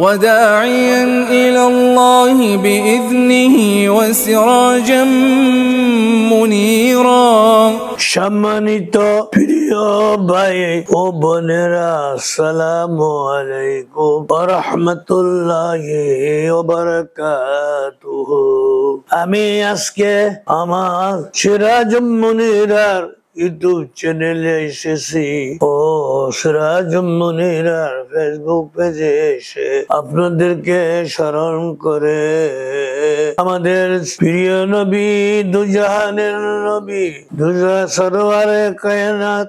وداعيا إلى الله بإذنه وسراجا منيرا সম্মানিত প্রিয় ভাই ও বোনেরা, আসসালামু আলাইকুম ওয়া রাহমাতুল্লাহি ওয়া বারাকাতুহু। আমি আজকে আমার সিরাজুম মুনিরার ইউটিউব চ্যানেলে এসেছি ও সিরাজুম মুনিরার ফেসবুক পেজে এসে আপনাদেরকে স্মরণ করে আমাদের প্রিয় নবী, দুজাহানের নবী, সরওয়ারে কায়নাত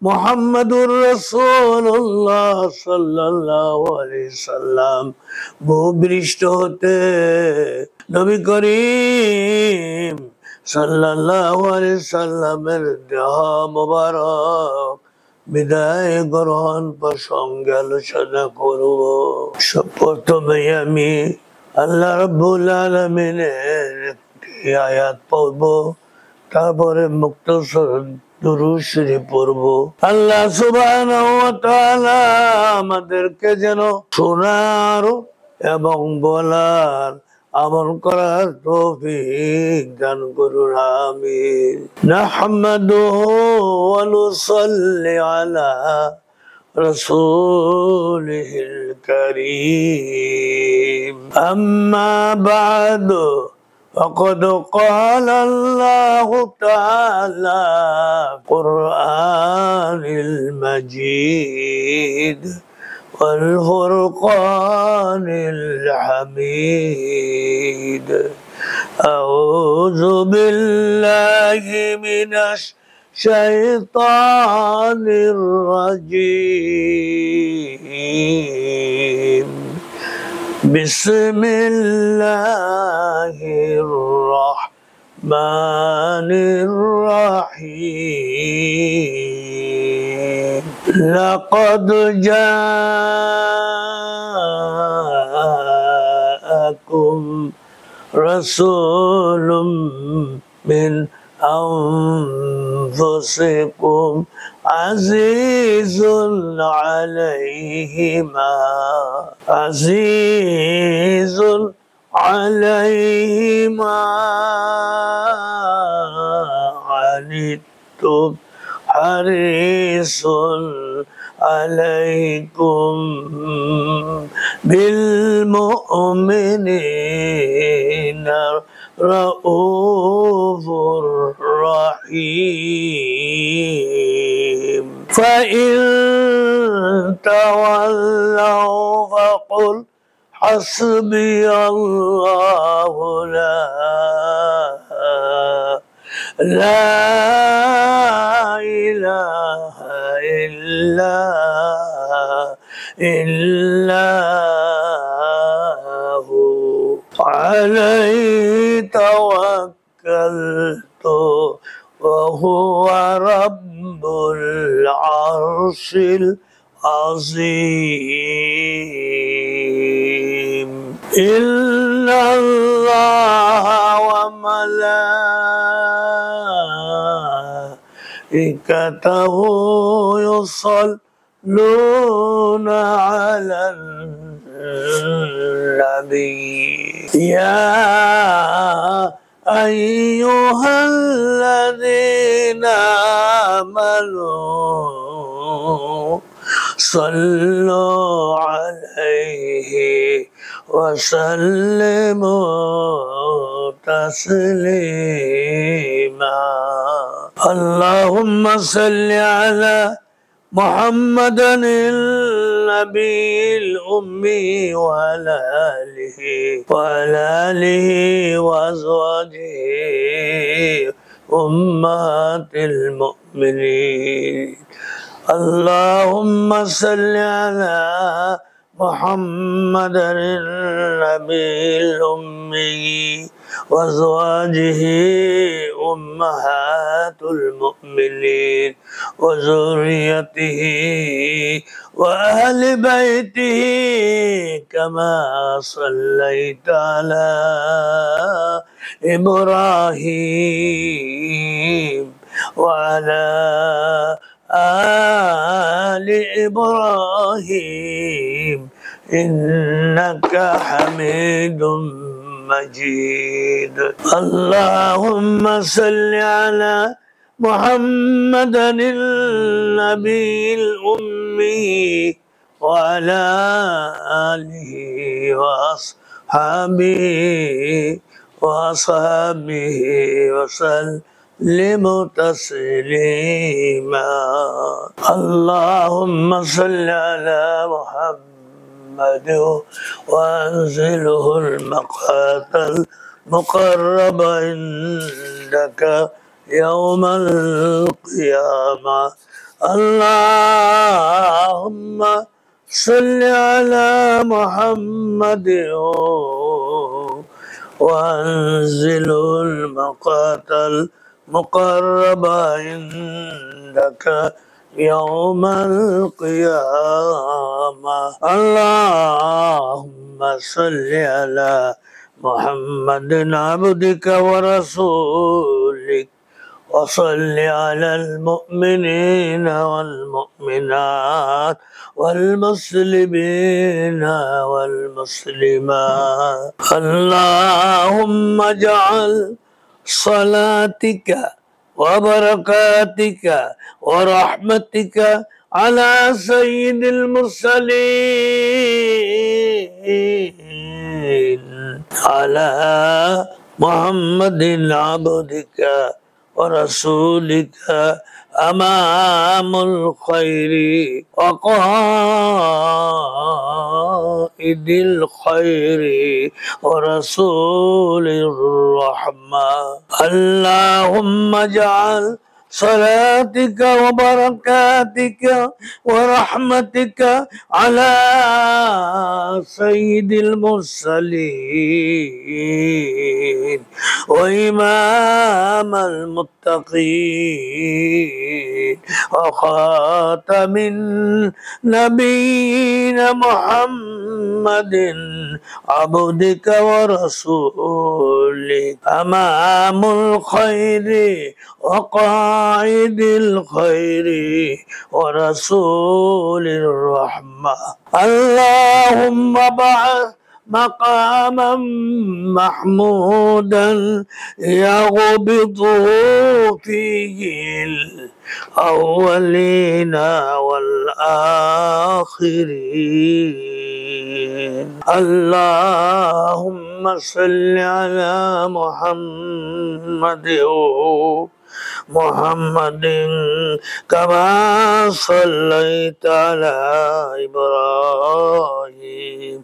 মুহাম্মাদুর রাসূলুল্লাহ সাল্লাল্লাহু আলাইহি সাল্লাম ভূপৃষ্ঠ হতে নবী করিম সাল্লাল্লাহু আলাইহি সাল্লামের দেহ মোবারক বিদায় গ্রহণ প্রসঙ্গে আলোচনা করব। প্রথমে আমি আল্লাহ রাব্বুল আলামিনের একটি আয়াত পড়ব, তারপরে মুক্তসর দুরূদ শরীফ পড়ব। আল্লাহ সুবহানাহু ওয়া তাআলা আমাদেরকে যেন শোনার এবং বলার, আমল করার তৌফিক দান করুন, আমিন। নাহমাদুহু ওয়া নুসাল্লি আলা রাসূলিহিল কারীম। আম্মা বা'দু فقد قال الله تعالى القرآن المجيد والفرقان الحميد. أعوذ بالله من الشيطان الرجيم. بسم الله الرحمن الرحيم. لقد جاءكم رسول من أنفسكم عزيز عليه ما عنتم حريص عليكم بالمؤمنين رؤوف رحيم. فإن تولوا فقل حسبي الله لا إله إلا هو عليه توكلت وهو رب العرش العظيم. إن الله وملائكته يصلون على النبي يا أيها الذين آمنوا صلوا عليه وسلموا تسليما. اللهم صل على محمد النبي الأمي وعلى آله وأزواجه أمهات المؤمنين. اللهم صل على محمد النبي الأمي وأزواجه أمهات المؤمنين وذريته وأهل بيته كما صليت على إبراهيم وعلى آل إبراهيم إنك حميد مجيد. اللهم صل على محمد النبي الأمي وعلى آله وأصحابه وسلم تسليما. اللهم صل على محمد وأنزله المقام المقرب عندك يوم القيامة. اللهم صل على محمد وأنزله المقام المقرب عندك يوم القيامة. اللهم صل على محمد عبدك ورسولك وصل على المؤمنين والمؤمنات والمسلمين والمسلمات. اللهم اجعل صلاتك وبركاتك ورحمتك على سيد المرسلين على محمد عبدك ورسولك أمام الخير وقائد الخير ورسول الرحمة. اللهم اجعل صلاتك وبركاتك ورحمتك على سيد المرسلين وإمام المتقين وخاتم النبيين محمد عبدك ورسولك أمام الخير وقائد الخير ورسول الرحمة. اللهم بعث مقاما محمودا يغبطه فيه الأولين والآخرين. اللهم صل على محمد كما صليت على إبراهيم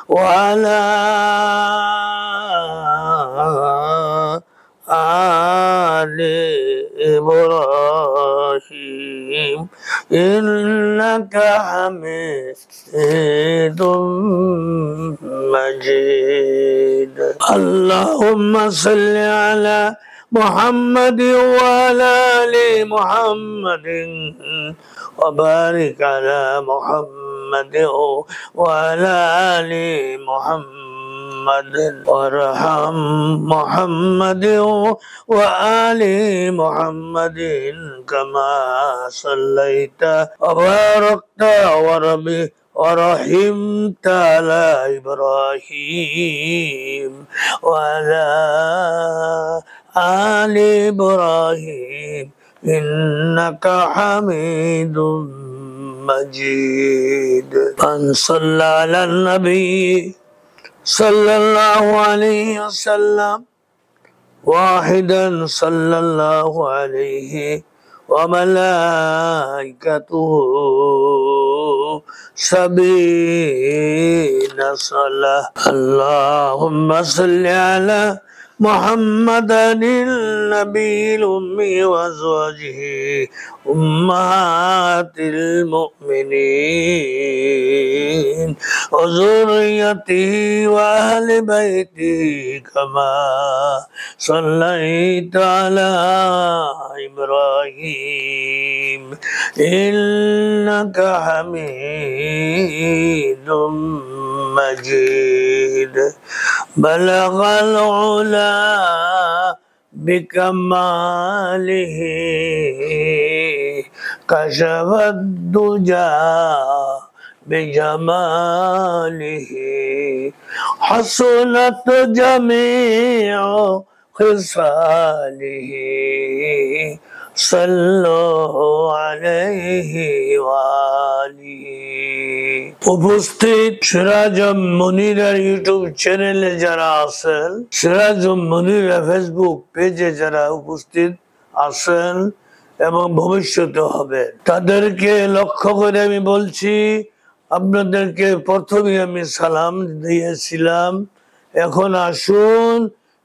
وعلى آل إبراهيم إنك حميد مجيد. اللهم صل على محمد وعلى آل محمد وبارك على محمد وعلى آل محمد وارحم محمد وآل محمد كما صليت وباركت ورحمت على إبراهيم وعلى آل إبراهيم إنك حميد مجيد. من صلى على النبي صلى الله عليه وسلم واحدا صلى الله عليه وملائكته 70 صلاة. اللهم صل على محمد النبي الأمي وأزواجه أمهات المؤمنين وذريته وأهل بيته كما صليت على إبراهيم إنك حميد مجيد. بلغ العلا بكماله كشف الدجى بجماله حسنت جميع خصاله صلوا عليه وآله উপস্থিত সিরাজুম মুনিরের ইউটিউব চ্যানেলে যারা আছেন, সিরাজুম মুনির ফেসবুক পেজে যারা উপস্থিত আছেন এবং ভবিষ্যতে হবে, তাদেরকে লক্ষ্য করে আমি বলছি, আপনাদেরকে প্রথমে আমি সালাম দিয়েছিলাম, এখন আসুন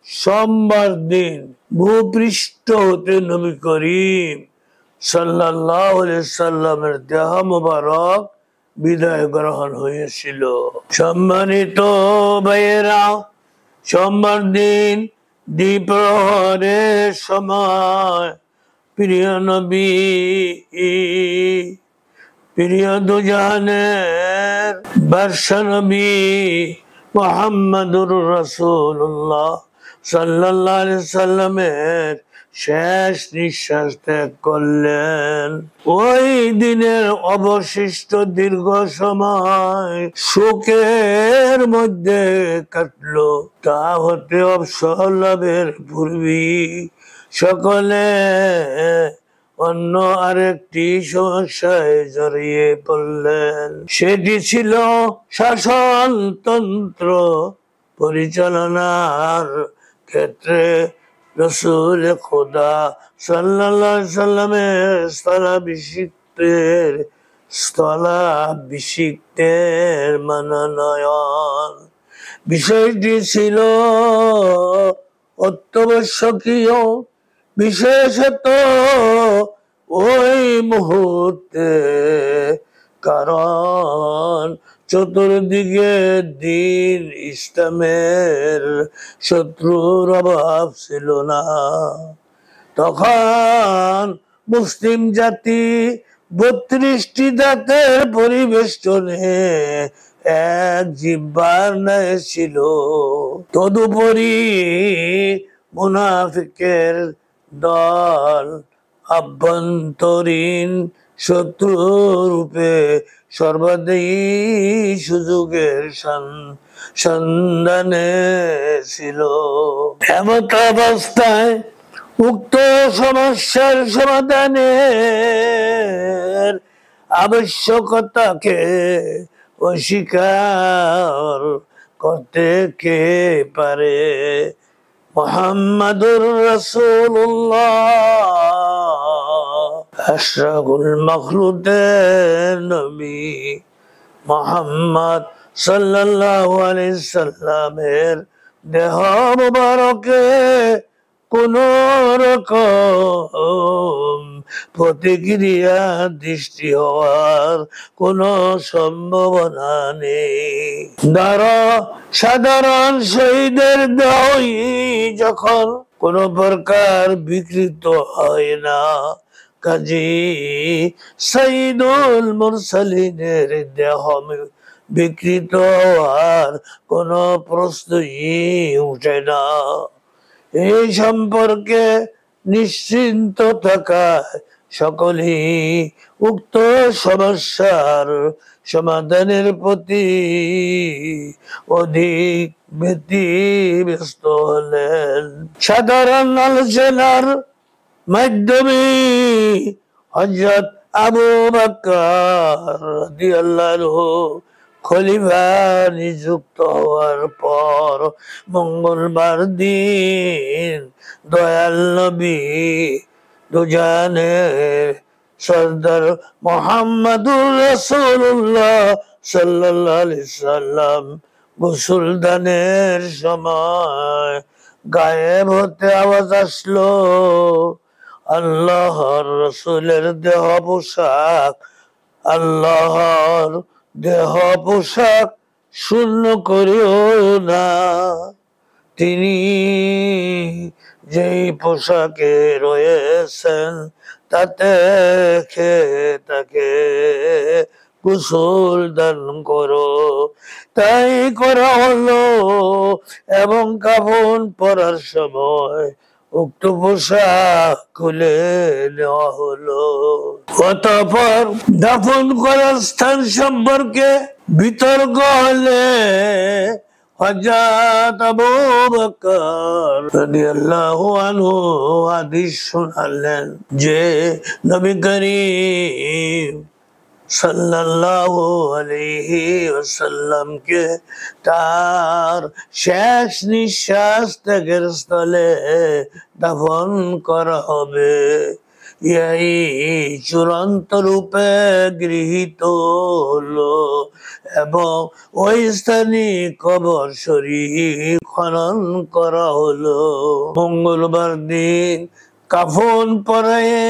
সোমবার দিন ভূপৃষ্ঠ হতে নবী করিম সাল্লাল্লাহু আলাইহি সাল্লামের দেহ মোবারক বিদায় গ্রহণ হয়েছিল। সম্মানিত ভাইয়েরা, সোমবার দিন দ্বিপ্রহরের সময় প্রিয় নবী, প্রিয় দুজাহানের বাদশা নবী মুহাম্মদুর রাসূলুল্লাহ সাল্লাল্লাহু আলাইহি সাল্লামের শেষ নিঃশ্বাস ত্যাগ করলেন। ওই দিনের অবশিষ্ট দীর্ঘ সময় শোকের মধ্যে কাটলো। তা হতে অবসর লাভের পূর্বে সকলে অন্য আরেকটি সমস্যায় জড়িয়ে পড়লেন। সেটি ছিল শাসনতন্ত্র পরিচালনার ক্ষেত্রে রাসূল খোদা সাল্লাল্লাহু আলাইহি সাল্লামের স্থলাভিষিক্তের মনোনয়ন। বিষয়টি ছিল অত্যাবশ্যকীয়, বিশেষত ওই মুহূর্তে, কারণ চতুর্দিকে দিন ইসলামের শত্রুর অভাব ছিল না। তখন মুসলিম জাতি 32টি জাতের পরিবেষ্টনে এক জিহ্বার ন্যায় ছিল। তদুপরি মুনাফিকের দল আভ্যন্তরীণ শত্রু রূপে সর্বাধিক সুযোগের সন্ধানে ছিল। এমত অবস্থায় উক্ত সমস্যার সমাধানের আবশ্যকতাকে অস্বীকার করতে কে পারে? মুহাম্মাদুর রাসূলুল্লাহ আশরাফুল মাখলুকের নবী মুহাম্মদ সাল্লাল্লাহু আলাইহি সাল্লামের দেহ মুবারকে কোন রকম প্রতিক্রিয়া দৃষ্টি হওয়ার কোন সম্ভাবনা নেই। সাধারণ শহীদের দেহই যখন কোন প্রকার বিকৃত হয় না, কাজী সাইয়্যিদুল মুরসালিনের দেহ বিকৃত হওয়ার কোন প্রশ্নই উঠে না। এই সম্পর্কে নিশ্চিন্ত থাকায় সকলেই উক্ত সমস্যার সমাধানের প্রতি অধিক ব্যতিব্যস্ত হলেন। সাধারণ আলোচনার মাধ্যমে হযরত আবু বকর রাদিয়াল্লাহু খলিফা নিযুক্ত হওয়ার পর মঙ্গলবার দিন দয়াল নবী দুজাহানের সরদার মুহাম্মদুর রাসূলুল্লাহ সাল্লাল্লাহু আলাইহি সাল্লাম গোসল দানের সময় গায়েব হতে আওয়াজ আসলো, আল্লাহর রাসূলের দেহ পোশাক, আল্লাহর দেহ পোশাক শূন্য করিও না। তিনি যেই পোশাকে রয়েছেন তাতে তাকে গোসল দান করো। তাই করা হলো এবং কাফন পরার সময় উক্ত পোশাক খুলে নেওয়া হলো। অতঃপর দাফন করার স্থান সম্পর্কে বিতর্ক হলে হযরত আবু বকর রাদিয়াল্লাহু আনহু হাদিস শোনালেন যে নবী করিম সাল্লাল্লাহু আলাইহি ওয়াসাল্লামকে তার শেষ নিঃশ্বাস ত্যাগের স্থলে দাফন করা হবে। এই চূড়ান্ত রূপে গৃহীত হলো এবং ওই স্থানে কবর শরীফ খনন করা হলো। মঙ্গলবার দিন কাফন পরায়ে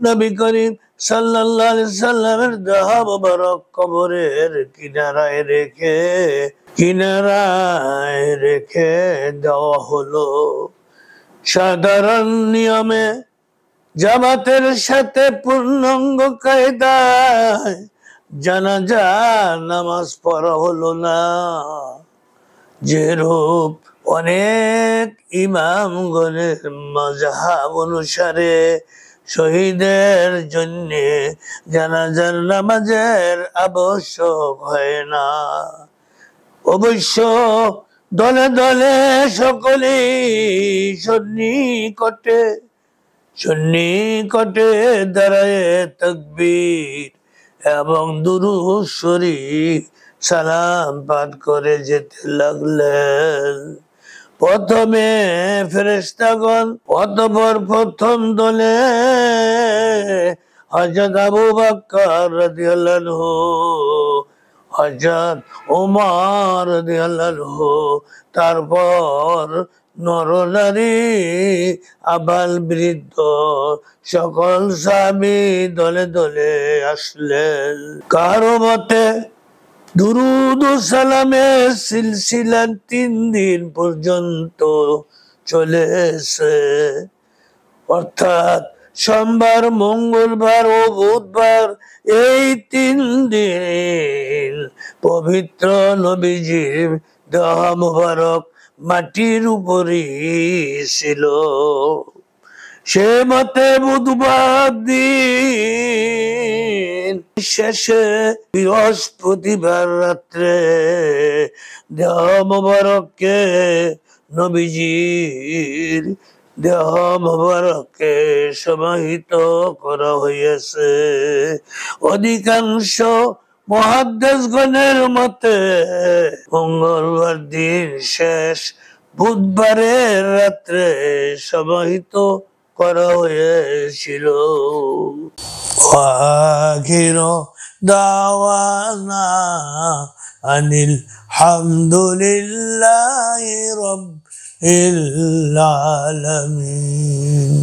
নবী করিম সাল্লাল্লাহু আলাইহি সাল্লামের দেহ মোবারক কবরের কিনারায় রেখে দেওয়া হলো। সাধারণ নিয়মে জামাতের সাথে পূর্ণাঙ্গ কায়দায় জানাজা নামাজ পড়া হলো না, যেরূপ অনেক ইমামগণের মাযহাব অনুসারে শহীদের জন্য জানাজার নামাজের আবশ্যক হয় না। অবশ্য দলে দলে সকলেই সন্নিকটে দাঁড়ায় তাকবীর এবং দুরূদ শরীফ সালাম পাঠ করে যেতে লাগলেন। প্রথমে ফেরেশতাগণ, অতঃপর প্রথম দলে হযরত আবু বকর রাদিয়াল্লাহু আনহু, হযরত ওমর রাদিয়াল্লাহু আনহু, তারপর নরনারী আবাল বৃদ্ধ সকল সাহাবী দলে দলে আসলেন। কারো মতে দুরূদ ও সালামের সিলসিলা 3 দিন পর্যন্ত চলেছে, অর্থাৎ সোমবার, মঙ্গলবার ও বুধবার এই 3 দিন পবিত্র নবীজির দেহ মোবারক মাটির উপরই ছিল। সে মতে বুধবার দিন শেষে বৃহস্পতিবার রাত্রে দেহ মোবারককে নবীজির দেহ মোবারককে সমাহিত করা হইয়াছে। অধিকাংশ মুহাদ্দিসগণের মতে মঙ্গলবার দিন শেষ বুধবারের রাত্রে সমাহিত করা হয়েছিল। আখিরু দাওয়ানা আনিল হামদুলিল্লাহি রাব্বিল আলামিন।